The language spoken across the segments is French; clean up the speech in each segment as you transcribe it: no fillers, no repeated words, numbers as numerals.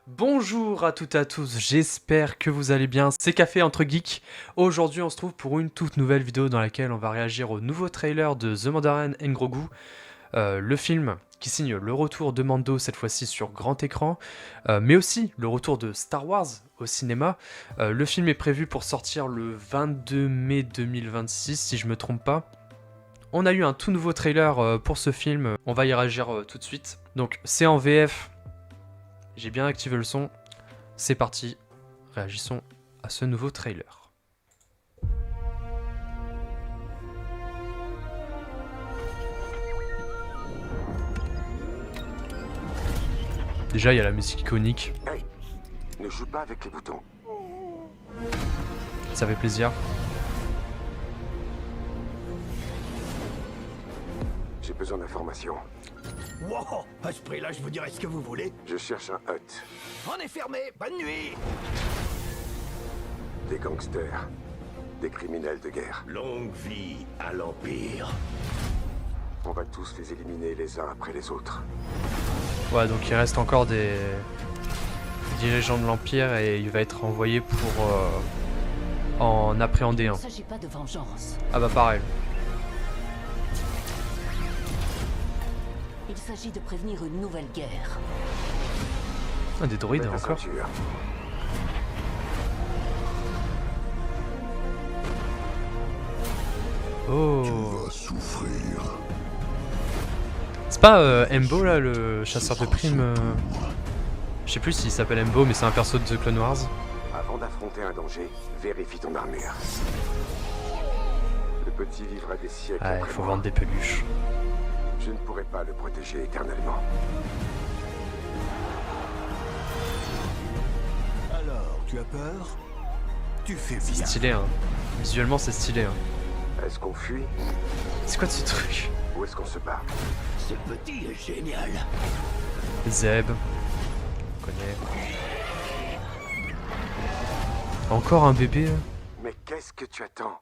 Bonjour à toutes et à tous, j'espère que vous allez bien, c'est Café entre Geeks. Aujourd'hui on se trouve pour une toute nouvelle vidéo dans laquelle on va réagir au nouveau trailer de The Mandalorian and Grogu, le film qui signe le retour de Mando cette fois-ci sur grand écran, mais aussi le retour de Star Wars au cinéma. Le film est prévu pour sortir le 22 mai 2026 si je me trompe pas. On a eu un tout nouveau trailer pour ce film, on va y réagir tout de suite. Donc c'est en VF, j'ai bien activé le son. C'est parti, réagissons à ce nouveau trailer. Déjà, il y a la musique iconique, Hey, ne joue pas avec les boutons. ça fait plaisir. J'ai besoin d'informations. Wow, à ce prix-là, je vous dirai ce que vous voulez. Je cherche un hut, On est fermé, bonne nuit. des gangsters, des criminels de guerre. Longue vie à l'Empire. On va tous les éliminer les uns après les autres. Ouais, donc il reste encore des dirigeants de l'Empire et il va être envoyé pour en appréhender Il un. ne s'agit pas de vengeance. Ah bah pareil. Il s'agit de prévenir une nouvelle guerre. Ah, des droïdes Mets ta encore. ceinture. Oh. C'est pas Embo là, le chasseur de primes Je sais plus s'il s'appelle Embo, mais c'est un perso de The Clone Wars. Avant d'affronter un danger, vérifie ton armure. Le petit vivra des siècles Ah, il après faut moi. vendre des peluches. Je ne pourrai pas le protéger éternellement. Alors, tu as peur? Tu fais C'est bien. stylé, hein. Visuellement, c'est stylé, hein. Est-ce qu'on fuit C'est quoi ce truc? ou est-ce qu'on se bat? Ce petit est génial. Zeb. On connaît. Encore un bébé là. Mais qu'est-ce que tu attends?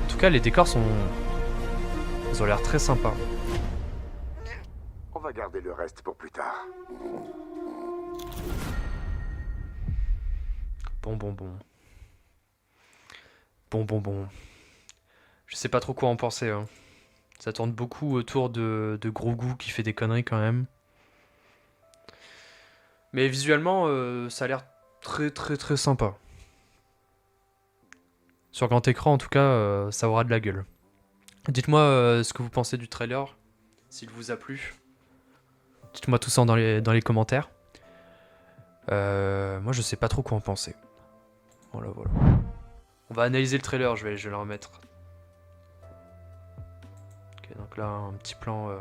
En tout cas, les décors sont. Ils ont l'air très sympas. On va garder le reste pour plus tard. Bon. Bon. Je sais pas trop quoi en penser. Hein. Ça tourne beaucoup autour de Grogu qui fait des conneries quand même. Mais visuellement, ça a l'air très sympa. Sur grand écran, en tout cas, ça aura de la gueule. Dites-moi ce que vous pensez du trailer, s'il vous a plu. Dites-moi tout ça dans les commentaires. Moi, je sais pas trop quoi en penser. Voilà. On va analyser le trailer, je vais le remettre. Ok, donc là, un petit plan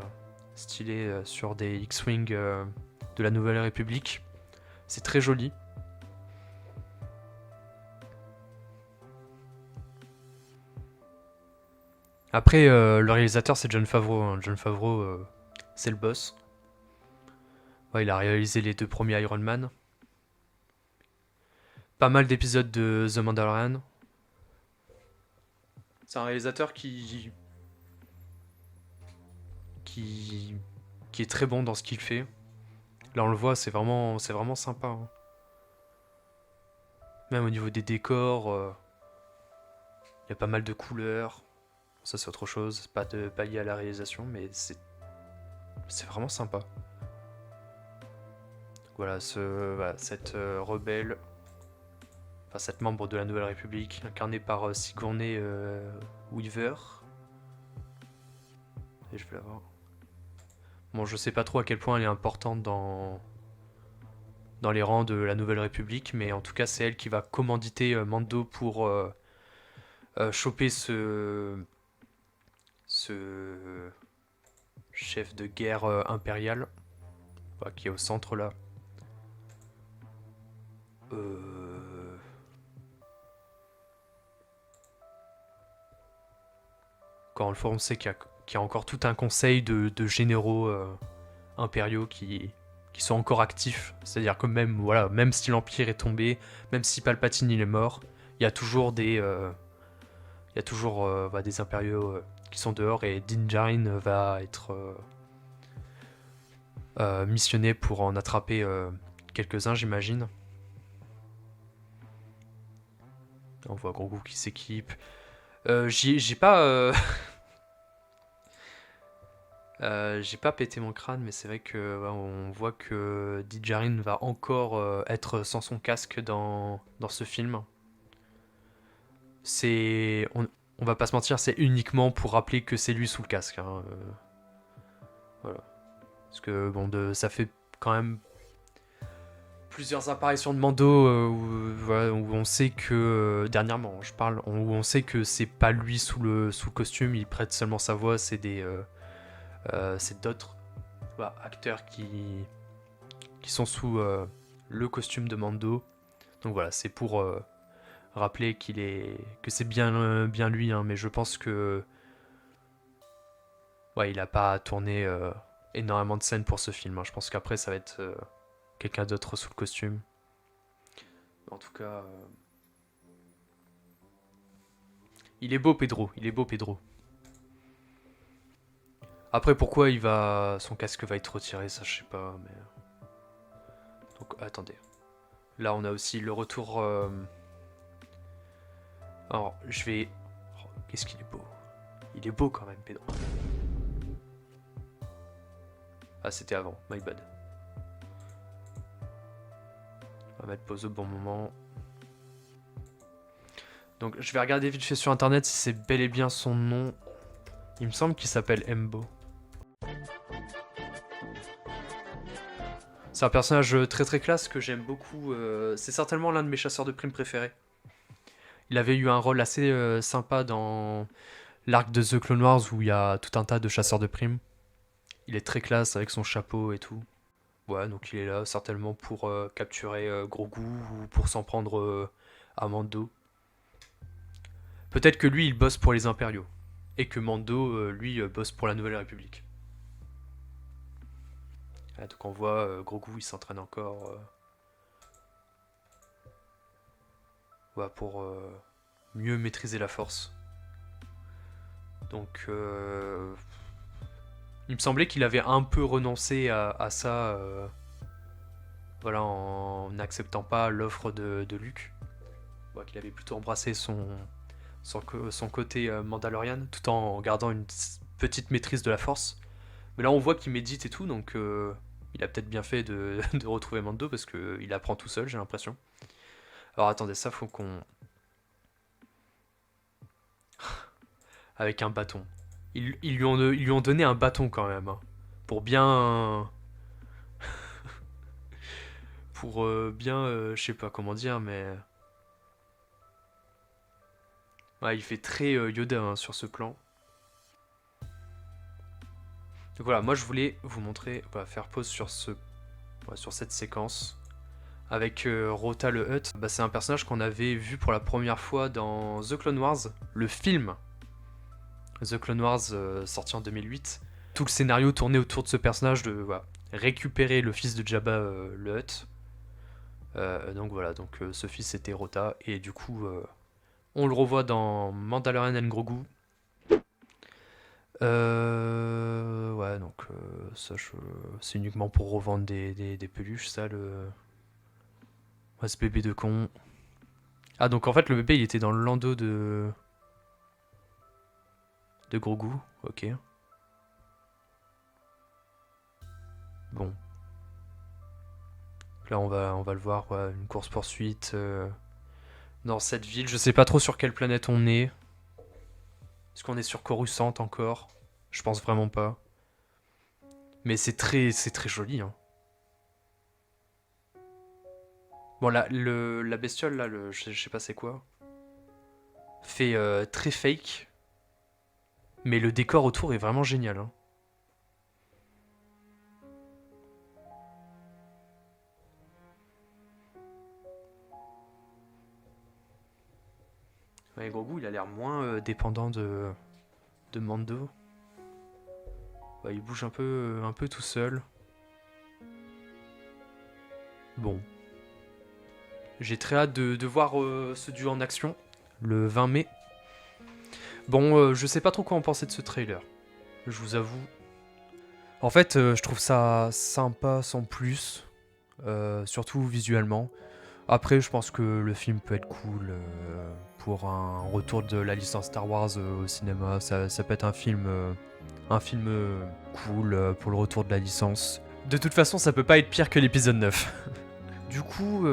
stylé sur des X-Wing de la Nouvelle République. C'est très joli. Après, le réalisateur, c'est Jon Favreau. Hein. Jon Favreau, c'est le boss. Ouais, il a réalisé les 2 premiers Iron Man. Pas mal d'épisodes de The Mandalorian. C'est un réalisateur qui est très bon dans ce qu'il fait. Là, on le voit, c'est vraiment sympa. Hein. Même au niveau des décors, il y a pas mal de couleurs. Ça, c'est autre chose, pas lié à la réalisation, mais c'est vraiment sympa. Voilà, cette rebelle, enfin cette membre de la Nouvelle République, incarnée par Sigourney Weaver. Et je vais la voir. Bon, je sais pas trop à quel point elle est importante dans les rangs de la Nouvelle République, mais en tout cas, c'est elle qui va commanditer Mando pour choper ce chef de guerre impérial, qui est au centre là. Quand le forum sait qu'il y a encore tout un conseil de généraux impériaux qui qui sont encore actifs. C'est-à-dire que même, voilà, même si l'Empire est tombé, même si Palpatine il est mort, il y a toujours des des impériaux qui sont dehors et Din Djarin va être missionné pour en attraper quelques-uns, j'imagine. On voit Grogu qui s'équipe. J'ai pas j'ai pas pété mon crâne, mais c'est vrai que on voit que Din Djarin va encore être sans son casque dans ce film. On va pas se mentir, c'est uniquement pour rappeler que c'est lui sous le casque. Hein, voilà. Parce que bon, ça fait quand même plusieurs apparitions de Mando où on sait que dernièrement, je parle, où on sait que c'est pas lui sous le costume, il prête seulement sa voix, c'est d'autres acteurs qui sont sous le costume de Mando. Donc voilà, c'est pour rappeler que c'est bien lui, hein, mais je pense que il a pas tourné énormément de scènes pour ce film. Hein. Je pense qu'après ça va être quelqu'un d'autre sous le costume. En tout cas, il est beau Pedro, Après pourquoi son casque va être retiré, ça je sais pas, mais donc attendez. Là on a aussi le retour. Alors je vais. Oh, qu'est-ce qu'il est beau. Il est beau quand même Pedro. Ah c'était avant, my bad. On va mettre pause au bon moment. Donc je vais regarder vite fait sur internet si c'est bel et bien son nom. Il me semble qu'il s'appelle Embo. C'est un personnage très très classe que j'aime beaucoup. C'est certainement l'un de mes chasseurs de primes préférés. Il avait eu un rôle assez sympa dans l'arc de The Clone Wars où il y a tout un tas de chasseurs de primes. Il est très classe avec son chapeau et tout. Ouais, donc il est là certainement pour capturer Grogu ou pour s'en prendre à Mando. Peut-être que lui il bosse pour les impériaux et que Mando lui bosse pour la Nouvelle République. Ah, donc on voit Grogu il s'entraîne encore pour mieux maîtriser la force. Donc il me semblait qu'il avait un peu renoncé à ça en n'acceptant pas l'offre de Luke. Qu'il avait plutôt embrassé son côté Mandalorian tout en gardant une petite maîtrise de la force. Mais là on voit qu'il médite et tout, donc il a peut-être bien fait de retrouver Mando parce qu'il apprend tout seul, j'ai l'impression. Alors attendez, ça faut qu'on... Avec un bâton. Ils lui ont donné un bâton quand même. Hein, pour bien... pour bien... je sais pas comment dire, mais... Ouais, il fait très Yoda hein, sur ce plan. Donc voilà, moi je voulais vous montrer... faire pause sur cette séquence. Avec Rota le Hutt. C'est un personnage qu'on avait vu pour la première fois dans The Clone Wars, le film. The Clone Wars sorti en 2008. Tout le scénario tournait autour de ce personnage de récupérer le fils de Jabba le Hutt. Donc voilà, ce fils c'était Rota et du coup on le revoit dans Mandalorian and Grogu. Ça c'est uniquement pour revendre des peluches ça ce bébé de con. Ah donc en fait le bébé il était dans le landau de Grogu, ok. Bon. Là on va le voir, une course poursuite dans cette ville. Je sais pas trop sur quelle planète on est. Est-ce qu'on est sur Coruscant encore? Je pense vraiment pas. Mais c'est très joli. Hein. Bon la bestiole là, je sais pas c'est quoi. Fait très fake. Mais le décor autour est vraiment génial. Hein. Ouais, Grogu, il a l'air moins dépendant de Mando. Il bouge un peu tout seul. Bon. J'ai très hâte de voir ce duo en action, le 20 mai. Bon, je sais pas trop quoi en penser de ce trailer, je vous avoue. En fait, je trouve ça sympa sans plus, surtout visuellement. Après, je pense que le film peut être cool pour un retour de la licence Star Wars au cinéma. Ça peut être un film cool pour le retour de la licence. De toute façon, ça peut pas être pire que l'épisode 9. Du coup,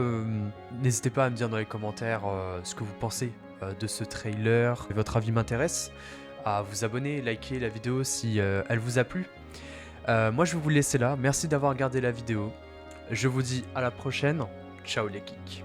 n'hésitez pas à me dire dans les commentaires ce que vous pensez de ce trailer. Votre avis m'intéresse. À vous abonner, liker la vidéo si elle vous a plu. Moi, je vais vous laisser là. Merci d'avoir regardé la vidéo. Je vous dis à la prochaine. Ciao les geeks.